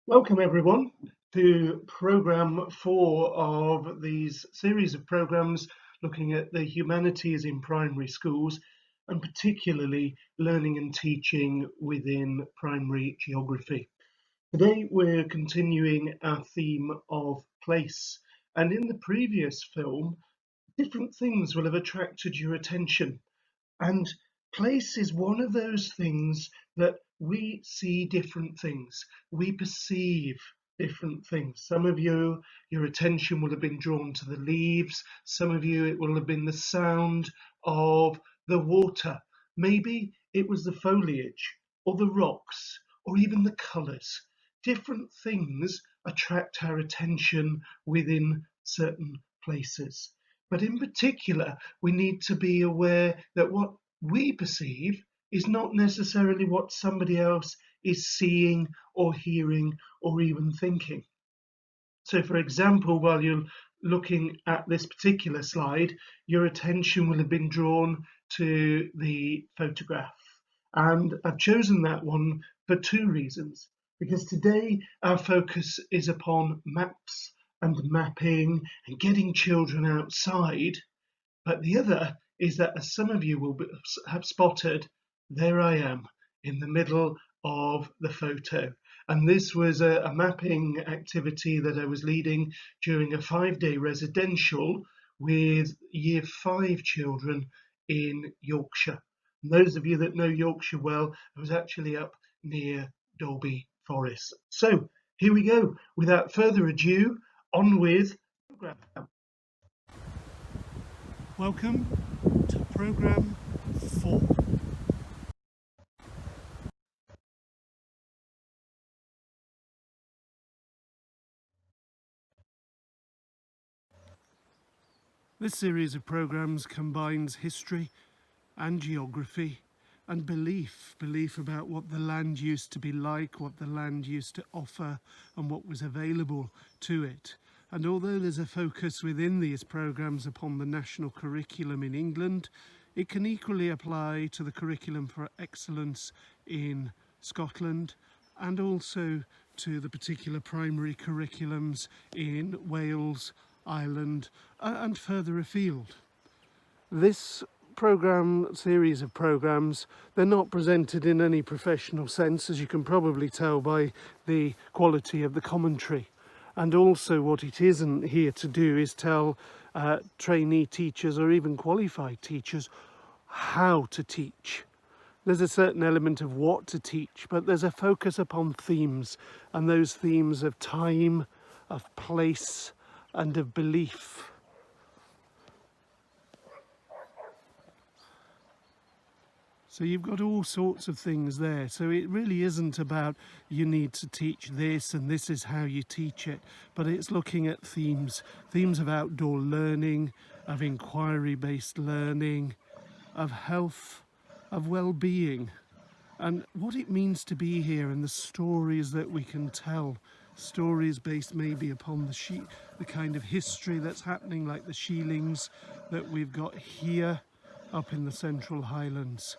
Welcome, everyone, to programme 4 of these series of programmes looking at the humanities in primary schools and particularly learning and teaching within primary geography. Today, we're continuing our theme of place, and in the previous film, different things will have attracted your attention. And place is one of those things that we see different things, we perceive different things. Some of you, your attention will have been drawn to the leaves, some of you, it will have been the sound of the water. Maybe it was the foliage or the rocks or even the colours. Different things attract our attention within certain places. But in particular, we need to be aware that what we perceive is not necessarily what somebody else is seeing or hearing or even thinking. So, for example, while you're looking at this particular slide, your attention will have been drawn to the photograph. And I've chosen that one for two reasons. Because today our focus is upon maps and mapping and getting children outside. But the other is that, as some of you have spotted, there I am in the middle of the photo. And this was a mapping activity that I was leading during a 5-day residential with Year 5 children in Yorkshire. And those of you that know Yorkshire well, I was actually up near Dolby Forest. So here we go. Without further ado, on with the program. Welcome to program 4. This series of programs combines history and geography and belief about what the land used to be like, what the land used to offer and what was available to it. And although there's a focus within these programs upon the national curriculum in England, it can equally apply to the curriculum for excellence in Scotland and also to the particular primary curriculums in Wales, Ireland and further afield. This series of programs, they're not presented in any professional sense, as you can probably tell by the quality of the commentary. And also what it isn't here to do is tell trainee teachers or even qualified teachers how to teach. There's a certain element of what to teach, but there's a focus upon themes, and those themes of time, of place, and of belief. So you've got all sorts of things there. So it really isn't about you need to teach this and this is how you teach it, but it's looking at themes of outdoor learning, of inquiry-based learning, of health, of well-being, and what it means to be here and the stories that we can tell. Stories based maybe upon the kind of history that's happening, like the Sheelings that we've got here up in the Central Highlands.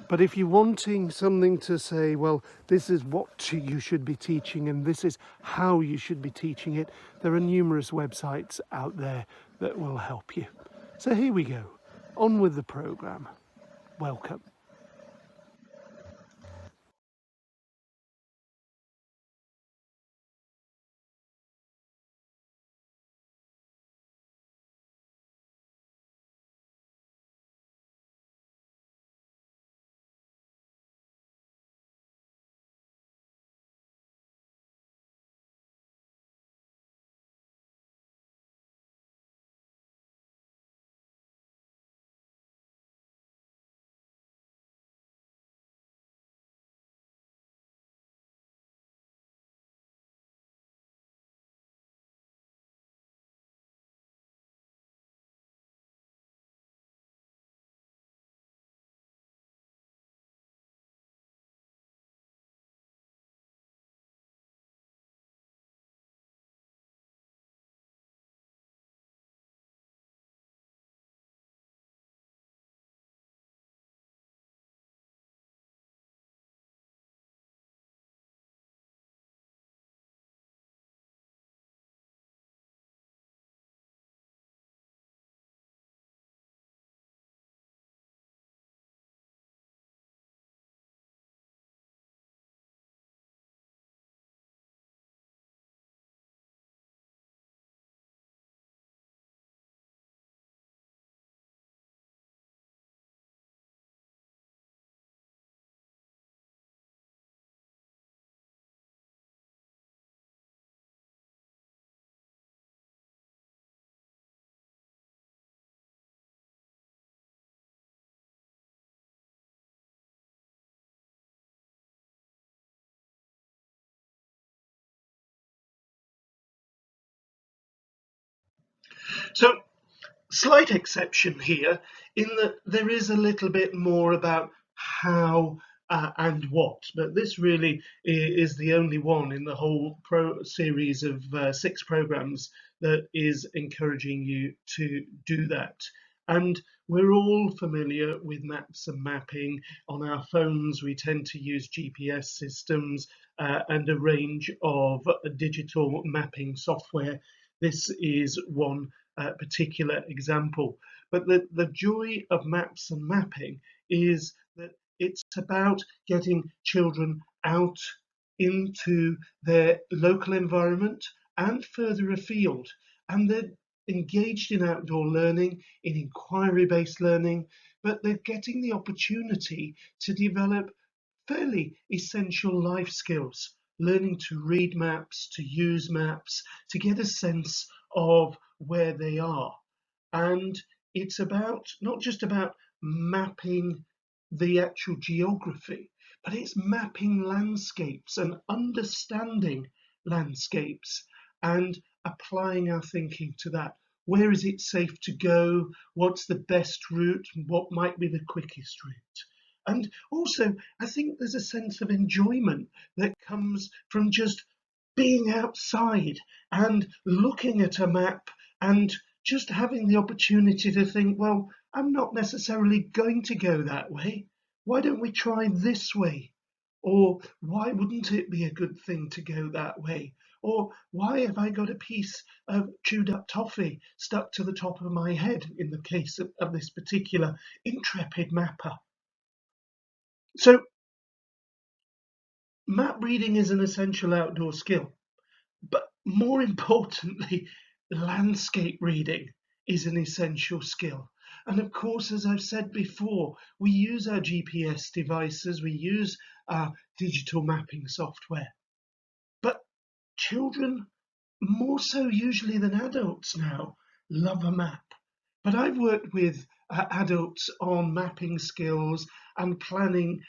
But if you're wanting something to say, well, this is what you should be teaching and this is how you should be teaching it, there are numerous websites out there that will help you. So here we go. On with the programme. Welcome. So, slight exception here in that there is a little bit more about how and what, but this really is the only one in the whole series of 6 programs that is encouraging you to do that. And we're all familiar with maps and mapping. On our phones, we tend to use GPS systems and a range of digital mapping software. This is one particular example. But the joy of maps and mapping is that it's about getting children out into their local environment and further afield. And they're engaged in outdoor learning, in inquiry-based learning, but they're getting the opportunity to develop fairly essential life skills, learning to read maps, to use maps, to get a sense of where they are. And it's about not just about mapping the actual geography, but it's mapping landscapes and understanding landscapes and applying our thinking to that. Where is it safe to go? What's the best route? What might be the quickest route? And also, I think there's a sense of enjoyment that comes from just being outside and looking at a map and just having the opportunity to think, well, I'm not necessarily going to go that way. Why don't we try this way? Or why wouldn't it be a good thing to go that way? Or why have I got a piece of chewed up toffee stuck to the top of my head in the case of this particular intrepid mapper? So, map reading is an essential outdoor skill, but more importantly, landscape reading is an essential skill. And of course, as I've said before, we use our GPS devices, we use our digital mapping software. But children, more so usually than adults now, love a map. But I've worked with adults on mapping skills and planning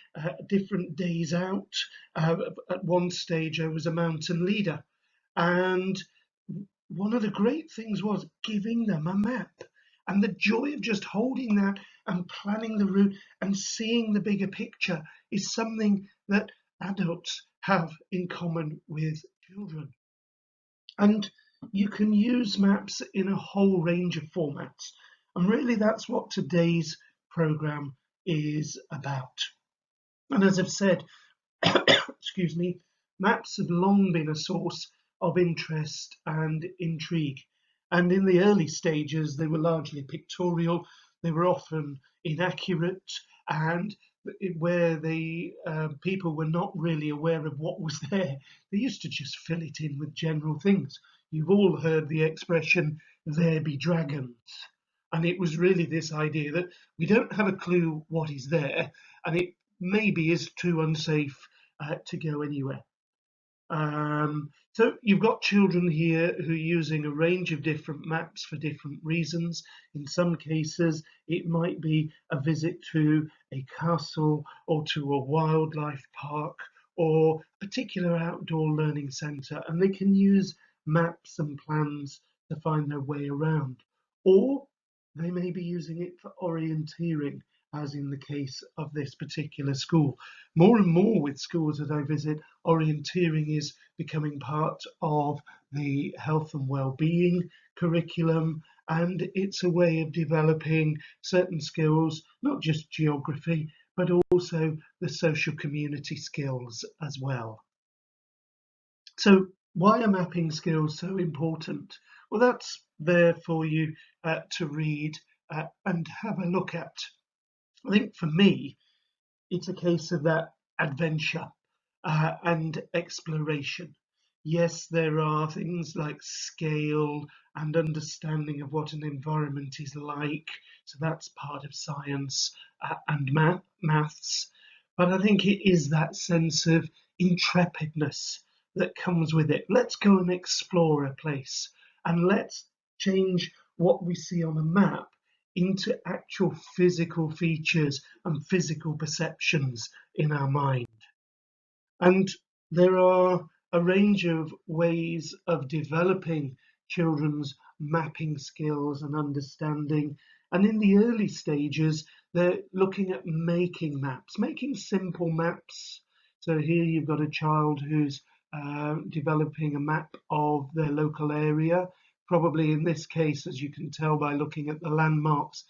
different days out. At one stage, I was a mountain leader, and one of the great things was giving them a map. And the joy of just holding that and planning the route and seeing the bigger picture is something that adults have in common with children. And you can use maps in a whole range of formats. And really, that's what today's program is about. And as I've said, excuse me, maps have long been a source of interest and intrigue. And in the early stages, they were largely pictorial, they were often inaccurate, and where the people were not really aware of what was there, they used to just fill it in with general things. You've all heard the expression, there be dragons. And it was really this idea that we don't have a clue what is there, and it maybe is too unsafe to go anywhere. So you've got children here who are using a range of different maps for different reasons. In some cases, it might be a visit to a castle or to a wildlife park or a particular outdoor learning centre, and they can use maps and plans to find their way around. Or they may be using it for orienteering, as in the case of this particular school. More and more with schools that I visit, orienteering is becoming part of the health and well-being curriculum, and it's a way of developing certain skills, not just geography, but also the social community skills as well. So why are mapping skills so important? Well, that's there for you to read and have a look at. I think for me, it's a case of that adventure and exploration. Yes, there are things like scale and understanding of what an environment is like. So that's part of science and maths. But I think it is that sense of intrepidness that comes with it. Let's go and explore a place and let's change what we see on a map into actual physical features and physical perceptions in our mind. And there are a range of ways of developing children's mapping skills and understanding. And in the early stages, they're looking at making maps, making simple maps. So here you've got a child who's developing a map of their local area, probably in this case, as you can tell by looking at the landmarks,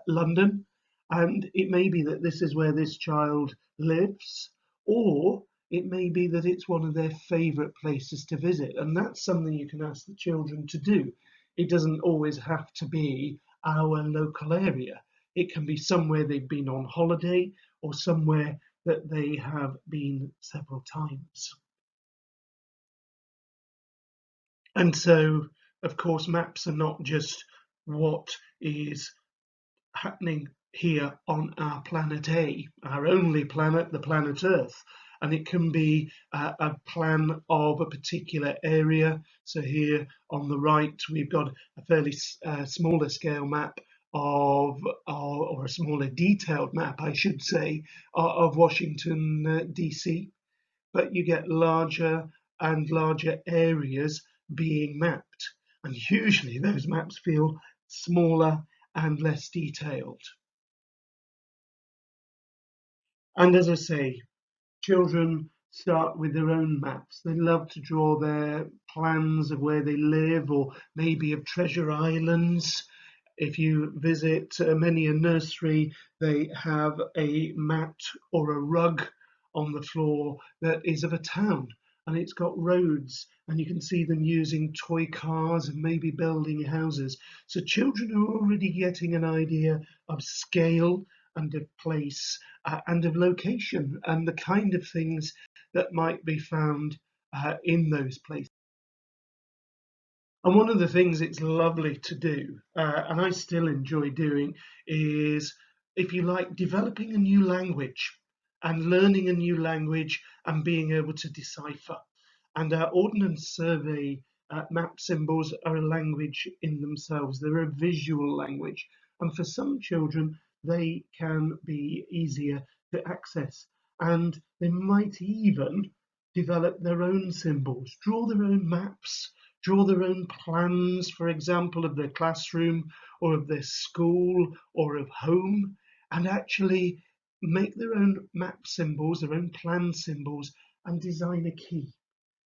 London. And it may be that this is where this child lives, or it may be that it's one of their favourite places to visit. And that's something you can ask the children to do. It doesn't always have to be our local area. It can be somewhere they've been on holiday or somewhere that they have been several times. And so, of course, maps are not just what is happening here on our planet A, our only planet, the planet Earth. And it can be a plan of a particular area. So here on the right, we've got a fairly smaller scale map of, or a smaller detailed map, I should say, of Washington, DC. But you get larger and larger areas being mapped. And usually those maps feel smaller and less detailed. And as I say, children start with their own maps. They love to draw their plans of where they live, or maybe of treasure islands. If you visit many a nursery, they have a mat or a rug on the floor that is of a town, and it's got roads, and you can see them using toy cars and maybe building houses. So children are already getting an idea of scale and of place and of location and the kind of things that might be found in those places. And one of the things it's lovely to do, and I still enjoy doing, is, if you like, developing a new language and learning a new language and being able to decipher. And our Ordnance Survey map symbols are a language in themselves. They're a visual language. And for some children, they can be easier to access. And they might even develop their own symbols, draw their own maps, draw their own plans, for example, of their classroom or of their school or of home, and actually make their own map symbols, their own plan symbols, and design a key,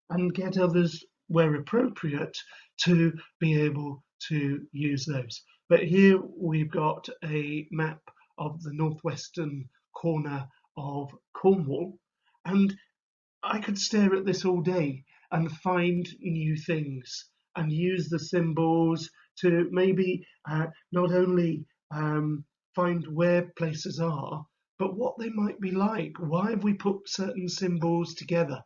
and get others, where appropriate, to be able to use those. But here we've got a map of the northwestern corner of Cornwall, and I could stare at this all day and find new things and use the symbols to maybe not only find where places are, but what they might be like. Why have we put certain symbols together?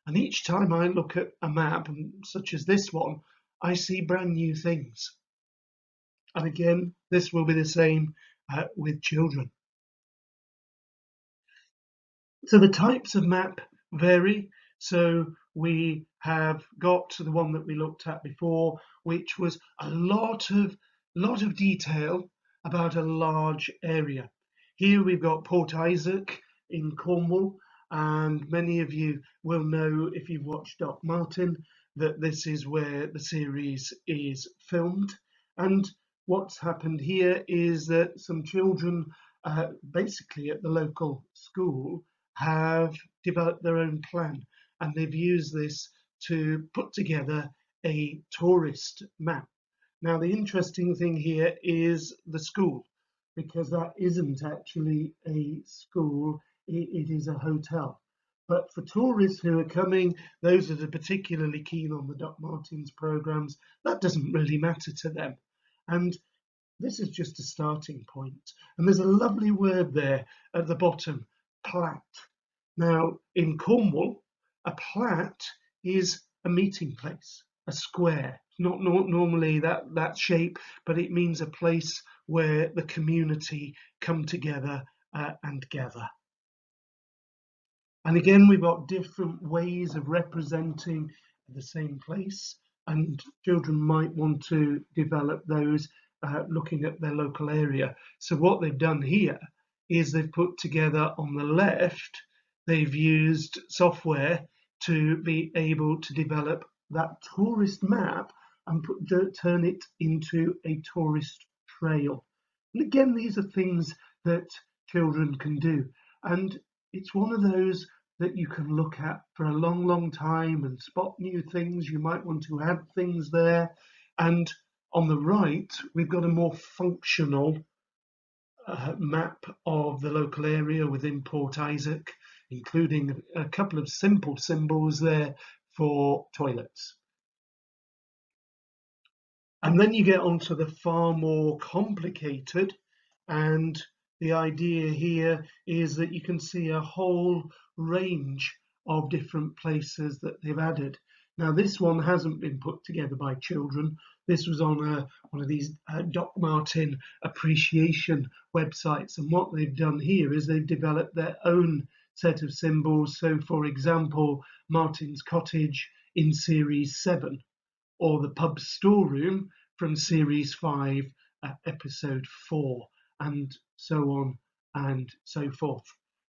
And each time I look at a map, such as this one, I see brand new things. And again, this will be the same with children. So the types of map vary. So we have got the one that we looked at before, which was a lot of detail about a large area. Here we've got Port Isaac in Cornwall, and many of you will know, if you've watched Doc Martin, that this is where the series is filmed. And what's happened here is that some children, basically at the local school, have developed their own plan, and they've used this to put together a tourist map. Now, the interesting thing here is the school, because that isn't actually a school, it is a hotel. But for tourists who are coming, those that are particularly keen on the Doc Martens programs, that doesn't really matter to them. And this is just a starting point. And there's a lovely word there at the bottom, plat. Now, in Cornwall, a plat is a meeting place, a square. Not normally that shape, but it means a place where the community come together and gather. And again, we've got different ways of representing the same place, and children might want to develop those looking at their local area. So what they've done here is they've put together on the left, they've used software to be able to develop that tourist map, and turn it into a tourist trail. And again, these are things that children can do. And it's one of those that you can look at for a long, long time and spot new things. You might want to add things there. And on the right, we've got a more functional map of the local area within Port Isaac, including a couple of simple symbols there for toilets. And then you get onto the far more complicated, and the idea here is that you can see a whole range of different places that they've added. Now, this one hasn't been put together by children. This was on one of these Doc Martin appreciation websites, and what they've done here is they've developed their own set of symbols. So, for example, Martin's Cottage in Series 7, or the pub storeroom from Series 5, Episode 4, and so on and so forth.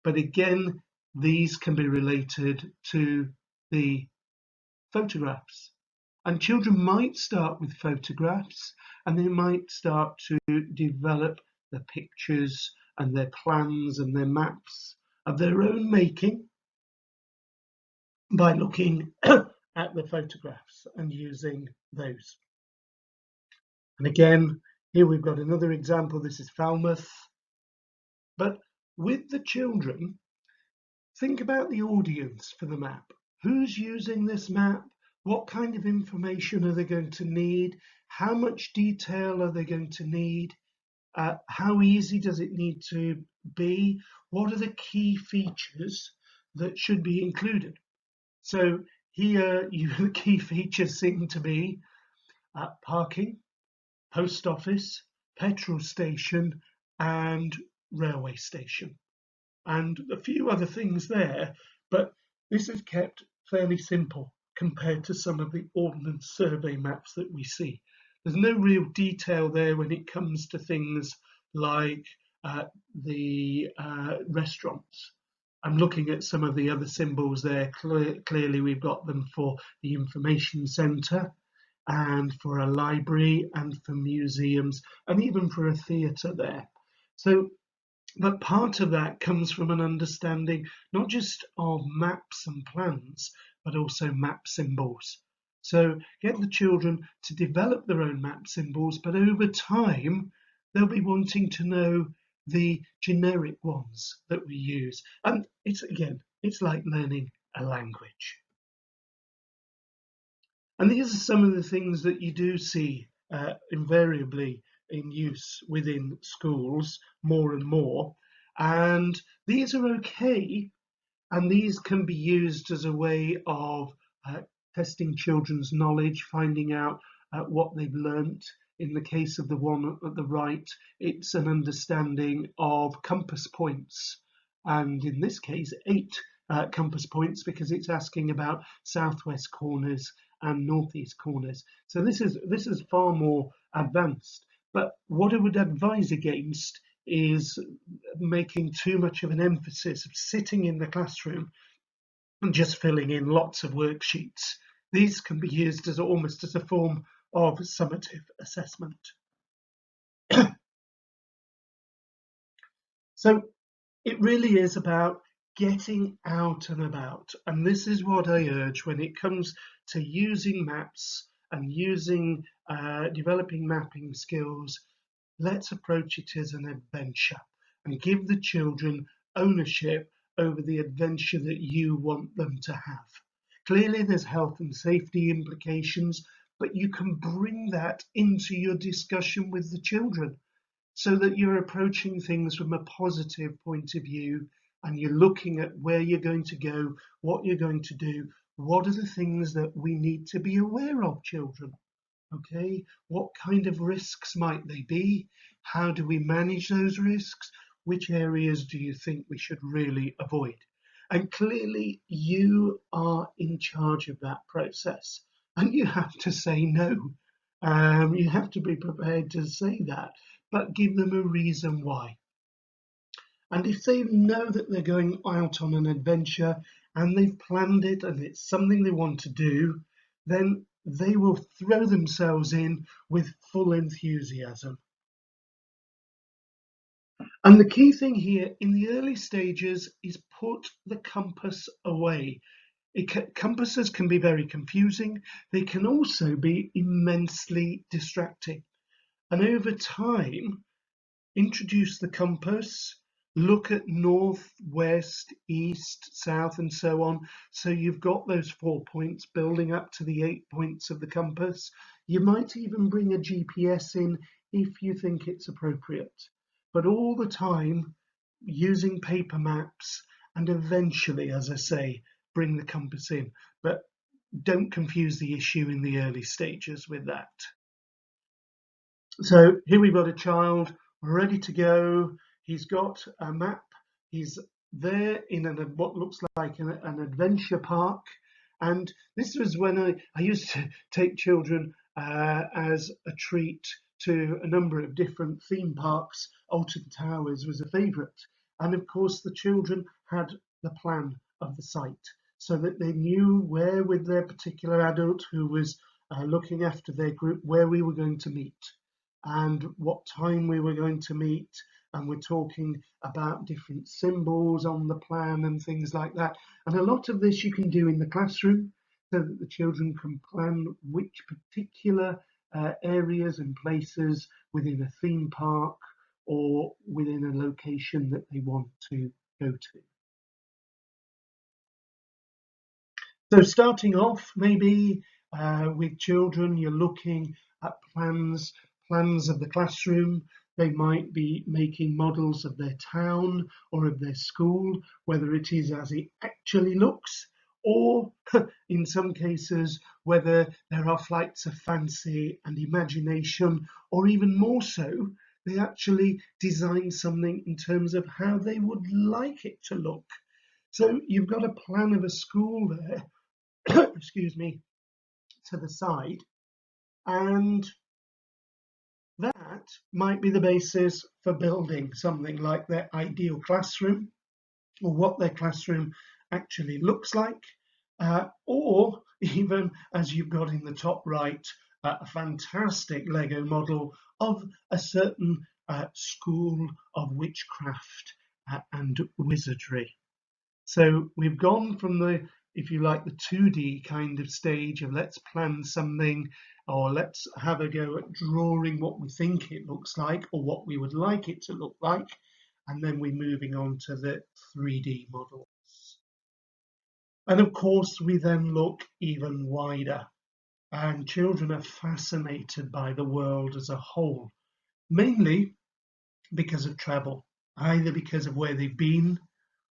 But again, these can be related to the photographs. And children might start with photographs, and they might start to develop the pictures and their plans and their maps of their own making by looking at the photographs and using those. And again, here we've got another example. This is Falmouth. But with the children, think about the audience for the map. Who's using this map? What kind of information are they going to need? How much detail are they going to need? How easy does it need to be? What are the key features that should be included? So here, the key features seem to be parking, post office, petrol station, and railway station, and a few other things there, but this is kept fairly simple compared to some of the Ordnance Survey maps that we see. There's no real detail there when it comes to things like the restaurants. I'm looking at some of the other symbols there. Clearly we've got them for the information centre, and for a library, and for museums, and even for a theatre there. So, but part of that comes from an understanding not just of maps and plans, but also map symbols. So get the children to develop their own map symbols, but over time they'll be wanting to know the generic ones that we use. And it's like learning a language. And these are some of the things that you do see invariably in use within schools more and more. And these are okay, and these can be used as a way of testing children's knowledge, finding out what they've learnt. In the case of the one at the right, it's an understanding of compass points. And in this case, 8 compass points, because it's asking about southwest corners and northeast corners. So this is far more advanced. But what I would advise against is making too much of an emphasis of sitting in the classroom and just filling in lots of worksheets. These can be used as almost as a form of summative assessment. So it really is about getting out and about. And this is what I urge when it comes to using maps and using developing mapping skills. Let's approach it as an adventure and give the children ownership over the adventure that you want them to have. Clearly there's health and safety implications, but you can bring that into your discussion with the children, so that you're approaching things from a positive point of view, and you're looking at where you're going to go, what you're going to do, what are the things that we need to be aware of, children. Okay, what kind of risks might they be? How do we manage those risks? Which areas do you think we should really avoid? And clearly you are in charge of that process, and you have to say no. You have to be prepared to say that, but give them a reason why. And if they know that they're going out on an adventure and they've planned it and it's something they want to do, then they will throw themselves in with full enthusiasm. And the key thing here in the early stages is put the compass away. Compasses can be very confusing. They can also be immensely distracting. And over time, introduce the compass, look at north, west, east, south, and so on. So you've got those 4 points building up to the 8 points of the compass. You might even bring a GPS in if you think it's appropriate. But all the time using paper maps, and eventually, as I say, bring the compass in. But don't confuse the issue in the early stages with that. So here we've got a child ready to go. He's got a map. He's there in what looks like an adventure park. And this was when I used to take children as a treat to a number of different theme parks. Alton Towers was a favourite. And of course, the children had the plan of the site so that they knew where, with their particular adult who was looking after their group, where we were going to meet and what time we were going to meet, and we're talking about different symbols on the plan and things like that. And a lot of this you can do in the classroom so that the children can plan which particular areas and places within a theme park or within a location that they want to go to. So starting off maybe with children, you're looking at plans of the classroom. They might be making models of their town or of their school, whether it is as it actually looks, or in some cases, whether there are flights of fancy and imagination, or even more so, they actually design something in terms of how they would like it to look. So you've got a plan of a school there, excuse me, to the side, and that might be the basis for building something like their ideal classroom or what their classroom actually looks like, or even, as you've got in the top right, a fantastic Lego model of a certain school of witchcraft and wizardry. So we've gone from the, if you like, the 2D kind of stage of let's plan something, or let's have a go at drawing what we think it looks like or what we would like it to look like, and then we're moving on to the 3D models. And of course, we then look even wider, and children are fascinated by the world as a whole, mainly because of travel, either because of where they've been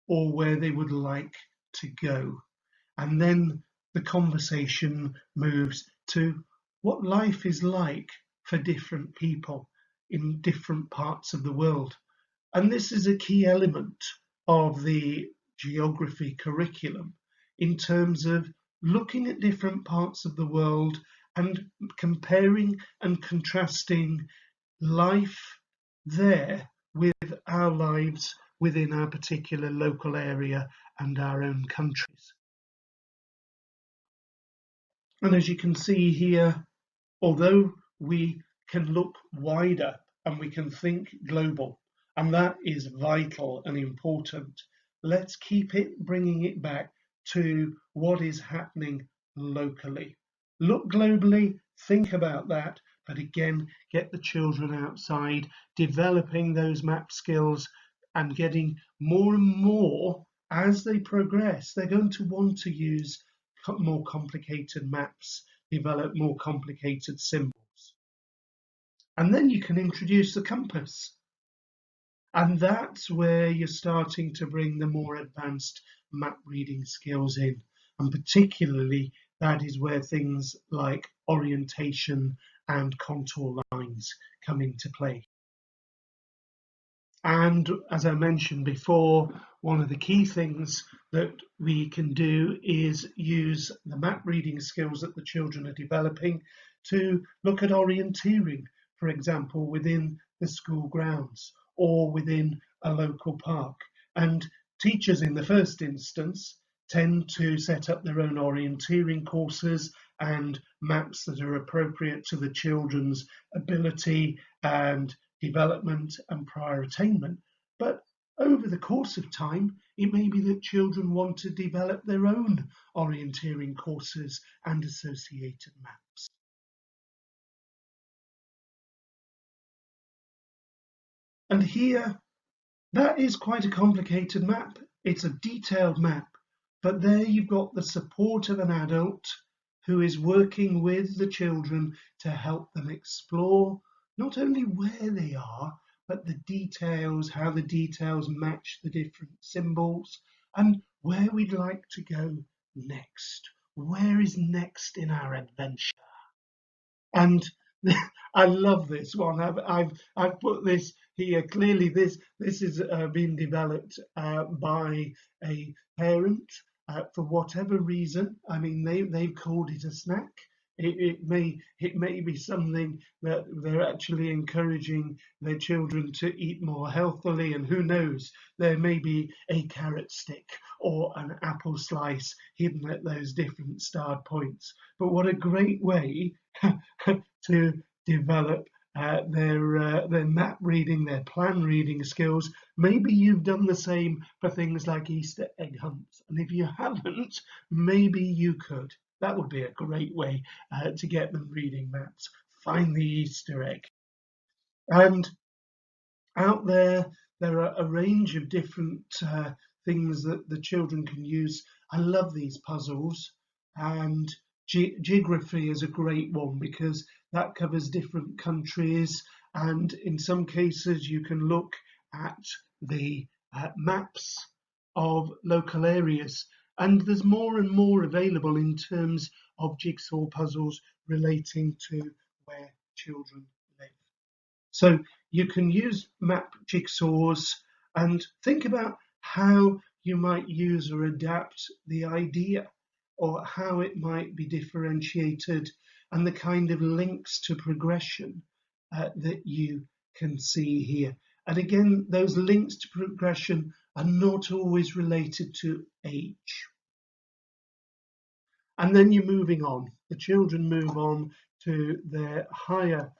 or where they would like to go. And then the conversation moves to what life is like for different people in different parts of the world. And this is a key element of the geography curriculum in terms of looking at different parts of the world and comparing and contrasting life there with our lives within our particular local area and our own countries. And as you can see here, although we can look wider and we can think global, and that is vital and important, let's keep it, bringing it back to what is happening locally. Look globally, think about that, but again, get the children outside, developing those map skills and getting more and more as they progress. They're going to want to use more complicated maps, develop more complicated symbols. And then you can introduce the compass. And that's where you're starting to bring the more advanced map reading skills in. And particularly, that is where things like orientation and contour lines come into play. And as I mentioned before, one of the key things that we can do is use the map reading skills that the children are developing to look at orienteering, for example, within the school grounds or within a local park. And teachers in the first instance tend to set up their own orienteering courses and maps that are appropriate to the children's ability and development and prior attainment. But over the course of time, it may be that children want to develop their own orienteering courses and associated maps. And here, that is quite a complicated map. It's a detailed map, but there you've got the support of an adult who is working with the children to help them explore not only where they are, but the details, how the details match the different symbols, and where we'd like to go next. Where is next in our adventure? And I love this one. I've put this here. Clearly, this is being developed by a parent for whatever reason. I mean, they've called it a snack. It may be something that they're actually encouraging their children to eat more healthily, and who knows, there may be a carrot stick or an apple slice hidden at those different starred points. But what a great way to develop their map reading, their plan reading skills. Maybe you've done the same for things like Easter egg hunts, and if you haven't, maybe you could. That would be a great way to get them reading maps. Find the Easter egg. And out there are a range of different things that the children can use. I love these puzzles, and geography is a great one because that covers different countries, and in some cases you can look at the maps of local areas, and there's more and more available in terms of jigsaw puzzles relating to where children live. So you can use map jigsaws and think about how you might use or adapt the idea, or how it might be differentiated, and the kind of links to progression that you can see here. And again, those links to progression are not always related to age. And then you're moving on. The children move on to their higher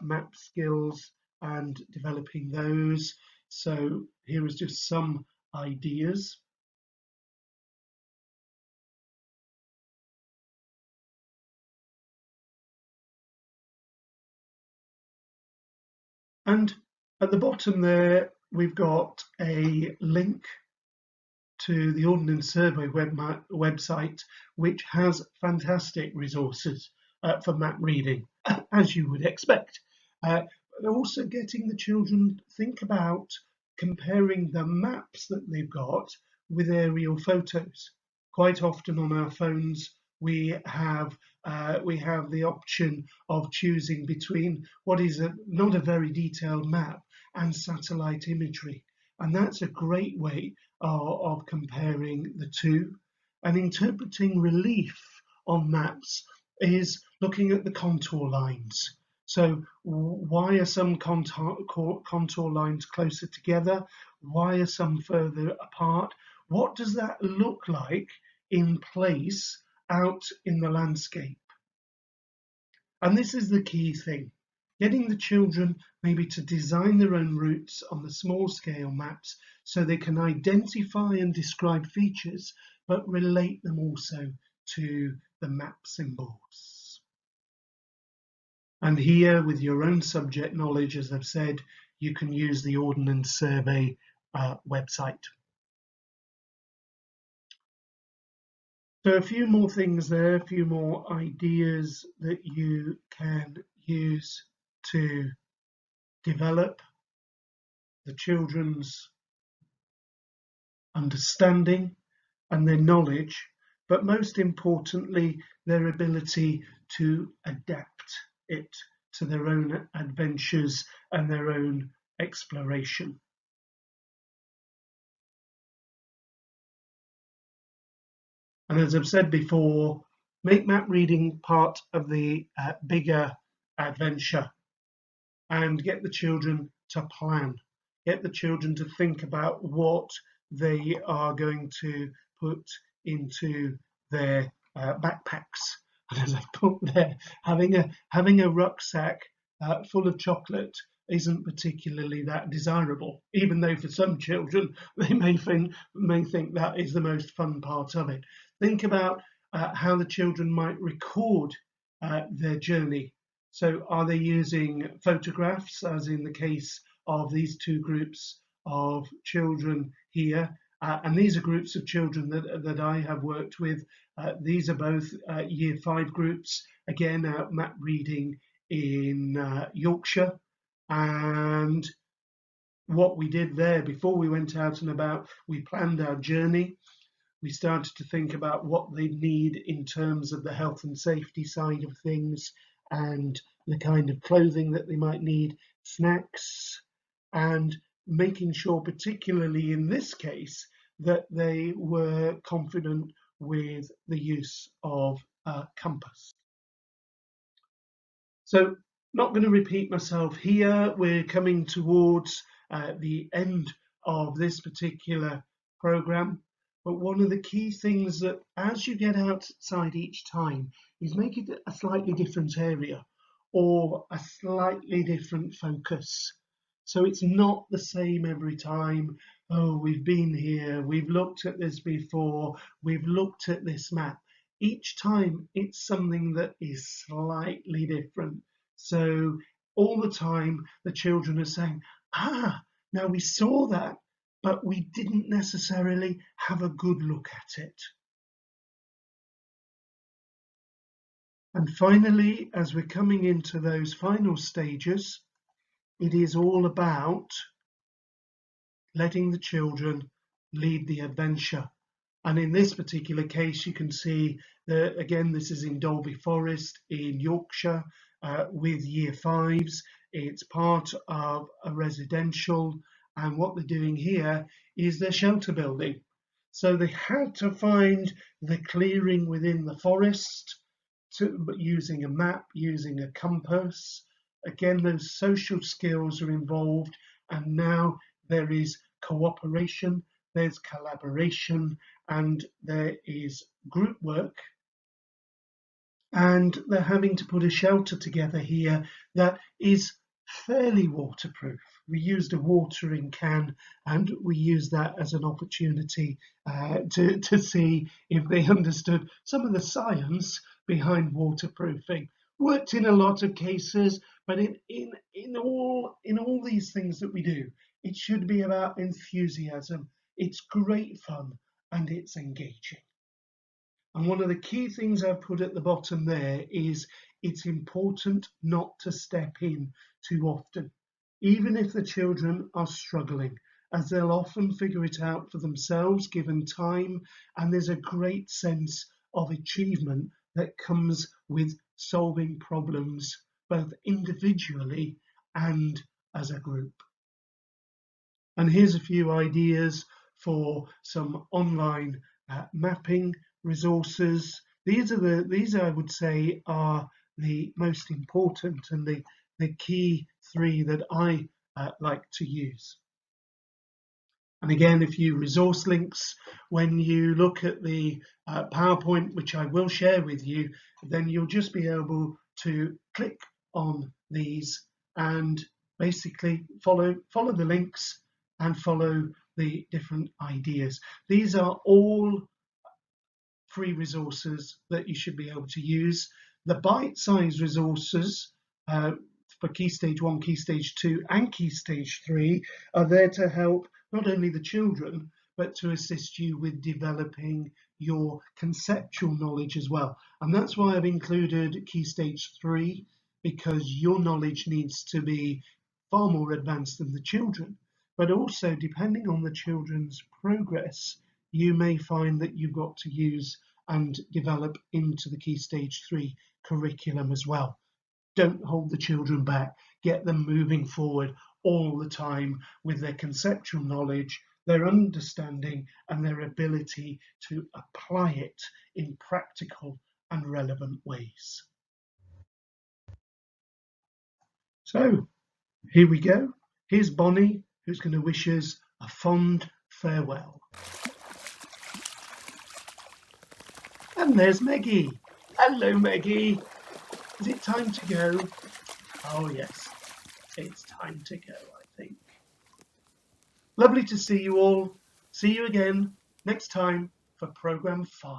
map skills and developing those. So here is just some ideas. And at the bottom there, we've got a link to the Ordnance Survey website, which has fantastic resources for map reading, as you would expect. But also getting the children to think about comparing the maps that they've got with aerial photos. Quite often on our phones, we have the option of choosing between what is not a very detailed map and satellite imagery. And that's a great way of comparing the two. And interpreting relief on maps is looking at the contour lines. So why are some contour lines closer together? Why are some further apart? What does that look like in place out in the landscape? And this is the key thing. Getting the children maybe to design their own routes on the small scale maps so they can identify and describe features, but relate them also to the map symbols. And here, with your own subject knowledge, as I've said, you can use the Ordnance Survey website. So a few more things there, a few more ideas that you can use to develop the children's understanding and their knowledge, but most importantly, their ability to adapt it to their own adventures and their own exploration. And as I've said before, make map reading part of the bigger adventure, and get the children to plan. Get the children to think about what they are going to put into their backpacks, And as I put there, having a rucksack full of chocolate isn't particularly that desirable, even though for some children they may think that is the most fun part of it. Think about how the children might record their journey. So are they using photographs, as in the case of these two groups of children here? And these are groups of children that I have worked with. These are both Year 5 groups, again out map reading in Yorkshire. And what we did there before we went out and about, we planned our journey. We started to think about what they need in terms of the health and safety side of things and the kind of clothing that they might need, snacks, and making sure, particularly in this case, that they were confident with the use of a compass. So, not going to repeat myself here. We're coming towards the end of this particular program. But one of the key things that as you get outside each time is make it a slightly different area or a slightly different focus. So it's not the same every time. Oh, we've been here, we've looked at this before, we've looked at this map. Each time it's something that is slightly different. So all the time the children are saying, now we saw that, but we didn't necessarily have a good look at it. And finally, as we're coming into those final stages, it is all about letting the children lead the adventure. And in this particular case, you can see that, again, this is in Dalby Forest in Yorkshire with Year 5s. It's part of a residential, and what they're doing here is they're shelter building. So they had to find the clearing within the forest using a map, using a compass. Again, those social skills are involved, and now there is cooperation, there's collaboration, and there is group work. And they're having to put a shelter together here that is fairly waterproof. We used a watering can, and we used that as an opportunity to see if they understood some of the science behind waterproofing. Worked in a lot of cases, but in all these things that we do, it should be about enthusiasm. It's great fun and it's engaging. And one of the key things I've put at the bottom there is it's important not to step in too often, even if the children are struggling, as they'll often figure it out for themselves given time, and there's a great sense of achievement that comes with solving problems both individually and as a group. And here's a few ideas for some online mapping resources. These I would say are the most important and the key three that I like to use. And again, a few resource links. When you look at the PowerPoint, which I will share with you, then you'll just be able to click on these and basically follow the links and follow the different ideas. These are all free resources that you should be able to use. The bite-sized resources for Key Stage 1, Key Stage 2 and Key Stage 3 are there to help not only the children, but to assist you with developing your conceptual knowledge as well. And that's why I've included Key Stage 3, because your knowledge needs to be far more advanced than the children. But also, depending on the children's progress, you may find that you've got to use and develop into the Key Stage 3 curriculum as well. Don't hold the children back. Get them moving forward all the time with their conceptual knowledge, their understanding, and their ability to apply it in practical and relevant ways. So here we go. Here's Bonnie, who's going to wish us a fond farewell. And there's Meggie. Hello, Meggie. Is it time to go? Oh, yes, it's time to go, I think. Lovely to see you all. See you again next time for Programme 5.